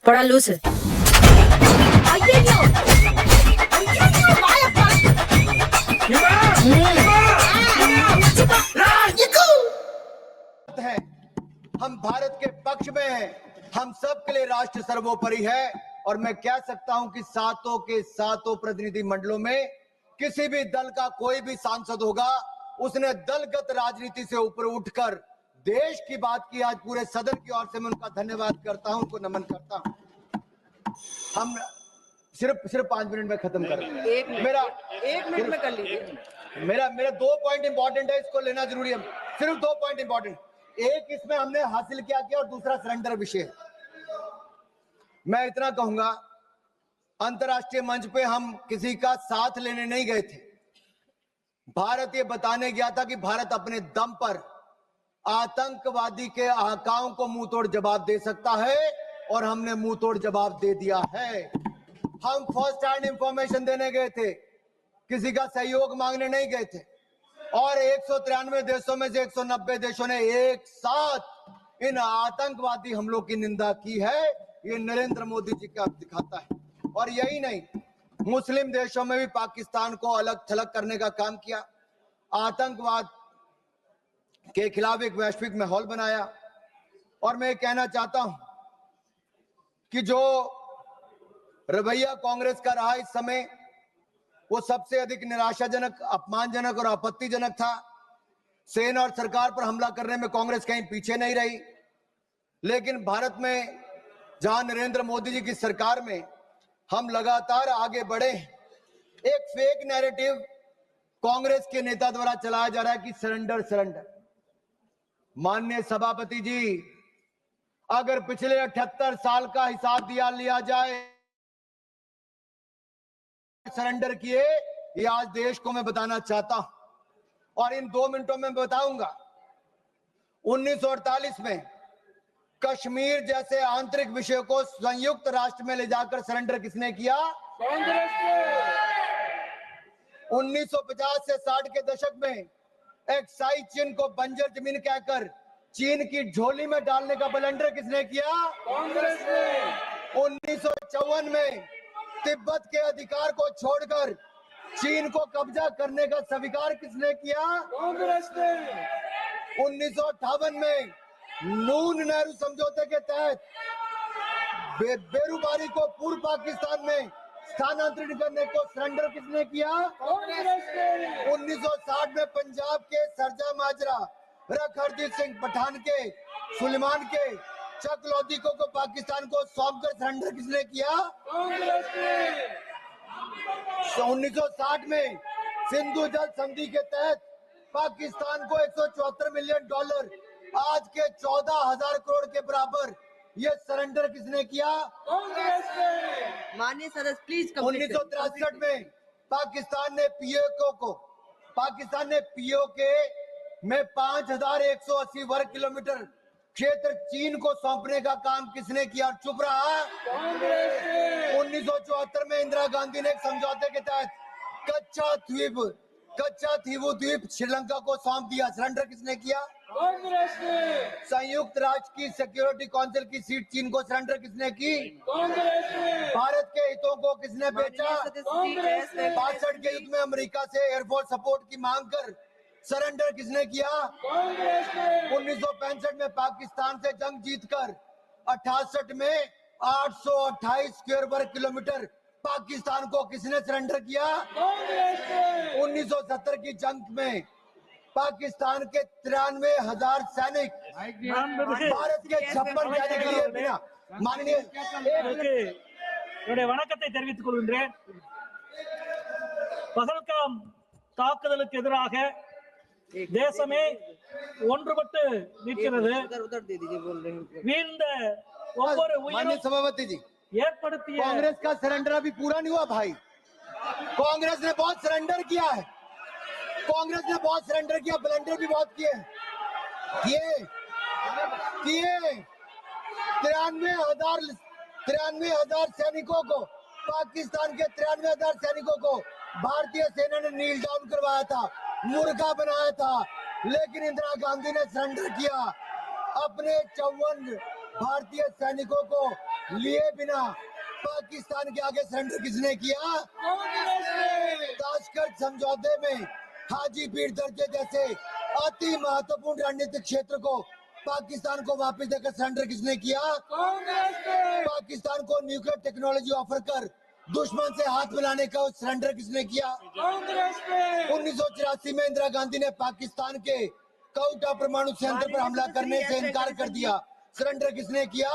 போடா லூசு. है हम भारत के पक्ष में हैं, हम सब के लिए राष्ट्र सर्वोपरि है और मैं कह सकता हूं कि सातों के सातों प्रतिनिधि मंडलों में किसी भी दल का कोई भी सांसद होगा उसने दलगत राजनीति से ऊपर उठकर देश की बात की। आज पूरे सदन की ओर से मैं उनका धन्यवाद करता हूं, उनको नमन करता हूं। हम सिर्फ 5 मिनट में खत्म कर मेरा एक मिनट में कर लीजिए। मेरा 2 पॉइंट इंपॉर्टेंट है, इसको लेना जरूरी है। सिर्फ 2 पॉइंट इंपॉर्टेंट, एक इसमें हमने हासिल क्या किया और दूसरा सरेंडर विषय। मैं इतना कहूंगा, अंतर्राष्ट्रीय मंच पे हम किसी का साथ लेने नहीं गए थे। भारत ये बताने गया था कि भारत अपने दम पर आतंकवादी के आकाओं को मुंह तोड़ जवाब दे सकता है और हमने मुंह तोड़ जवाब दे दिया है। हम फर्स्ट हैंड इंफॉर्मेशन देने गए थे, किसी का सहयोग मांगने नहीं गए थे। और 193 देशों में से 190 देशों ने एक साथ इन आतंकवादी हमलों की निंदा की है। ये नरेंद्र मोदी जी का दिखाता है। और यही नहीं, मुस्लिम देशों में भी पाकिस्तान को अलग थलग करने का काम किया, आतंकवाद के खिलाफ एक वैश्विक माहौल बनाया। और मैं कहना चाहता हूं कि जो रवैया कांग्रेस का रहा इस समय, वो सबसे अधिक निराशाजनक, अपमानजनक और आपत्तिजनक था। सेना और सरकार पर हमला करने में कांग्रेस कहीं पीछे नहीं रही। लेकिन भारत में जहां नरेंद्र मोदी जी की सरकार में हम लगातार आगे बढ़े, एक फेक नैरेटिव कांग्रेस के नेता द्वारा चलाया जा रहा है कि सरेंडर सरेंडर। माननीय सभापति जी, अगर पिछले 78 साल का हिसाब लिया जाए सरेंडर किए, ये आज देश को मैं बताना चाहता हूं और इन 2 मिनटों में बताऊंगा। 1948 में कश्मीर जैसे आंतरिक विषय को संयुक्त राष्ट्र में ले जाकर सरेंडर किसने किया? कांग्रेस ने। 1950 से 60 के दशक में एक्साई चीन को बंजर जमीन कहकर चीन की झोली में डालने का बलंडर किसने किया? कांग्रेस ने। 1954 में तिब्बत के अधिकार को छोड़कर चीन को कब्जा करने का स्वीकार किसने किया? कांग्रेस ने। 1958 में नून नेहरू समझौते के तहत बेरूबारी को पूर्व पाकिस्तान में स्थानांतरित करने को सरेंडर किसने किया? कांग्रेस ने। 1960 में पंजाब के सरजा माजरा, रख हरदीप सिंह पठान के, सुलेमान के, चक लोधी को पाकिस्तान को सौंपकर सरेंडर किसने किया? कांग्रेस ने। 1960 में सिंधु जल संधि के तहत पाकिस्तान को $174 मिलियन, आज के 14,000 करोड़ के बराबर, ये सरेंडर किसने किया? कांग्रेस ने। माननीय सदस्य प्लीज। 1963 में पाकिस्तान ने पीओके में 5,180 वर्ग किलोमीटर क्षेत्र चीन को सौंपने का काम किसने किया? चुप रहा? कांग्रेस ने। 1974 में इंदिरा गांधी ने एक समझौते के तहत कच्चा थीवू द्वीप श्रीलंका को सौंप दिया। सरेंडर किसने किया? कांग्रेस ने। संयुक्त राष्ट्र की सिक्योरिटी काउंसिल की सीट चीन को सरेंडर किसने की? कांग्रेस ने। भारत के हितों को किसने बेचा? कांग्रेस ने। 62 के युद्ध में अमेरिका से एयरफोर्स सपोर्ट की मांग कर सरेंडर किसने किया? कांग्रेस ने। 1965 में पाकिस्तान से जंग जीतकर 68 में 828 स्क्वायर वर्ग किलोमीटर पाकिस्तान को किसने सरेंडर किया? कांग्रेस ने। 1970 की जंग में पाकिस्तान के 93,000 सैनिक भारत के 56 सैनिक लिए बिना माननीय என்னுடைய வணக்கத்தை தெரிவித்துக் கொள்கின்றேன். பகல்காம் தாக்குதலுக்கு எதிராக தேசமே ஒன்றுபட்டு நிற்கிறது. வீழ்ந்த ஒவ்வொரு माननीय सभापति जी, ஏற்படுத்திய कांग्रेस का सरेंडर अभी पूरा नहीं हुआ भाई। कांग्रेस ने बहुत सरेंडर किया है, कांग्रेस ने बहुत सरेंडर किया, ब्लंडर भी बहुत किए। 93,000 सैनिकों को, पाकिस्तान के 93,000 सैनिकों को भारतीय सेना ने नील डाउन करवाया था, मुर्गा बनाया था, लेकिन इंदिरा गांधी ने सरेंडर किया। अपने 54 भारतीय सैनिकों को लिए बिना पाकिस्तान के आगे सरेंडर किसने किया? ताशकंद समझौते में हाजी पीर दर्जे जैसे अति महत्वपूर्ण रणनीतिक क्षेत्र को पाकिस्तान को वापस देकर सरेंडर किसने किया? पाकिस्तान को न्यूक्लियर टेक्नोलॉजी ऑफर कर दुश्मन से हाथ मिलाने का सरेंडर किसने किया? 1984 में इंदिरा गांधी ने पाकिस्तान के कौटा परमाणु संयंत्र पर हमला करने से इनकार कर दिया। सरेंडर किसने किया?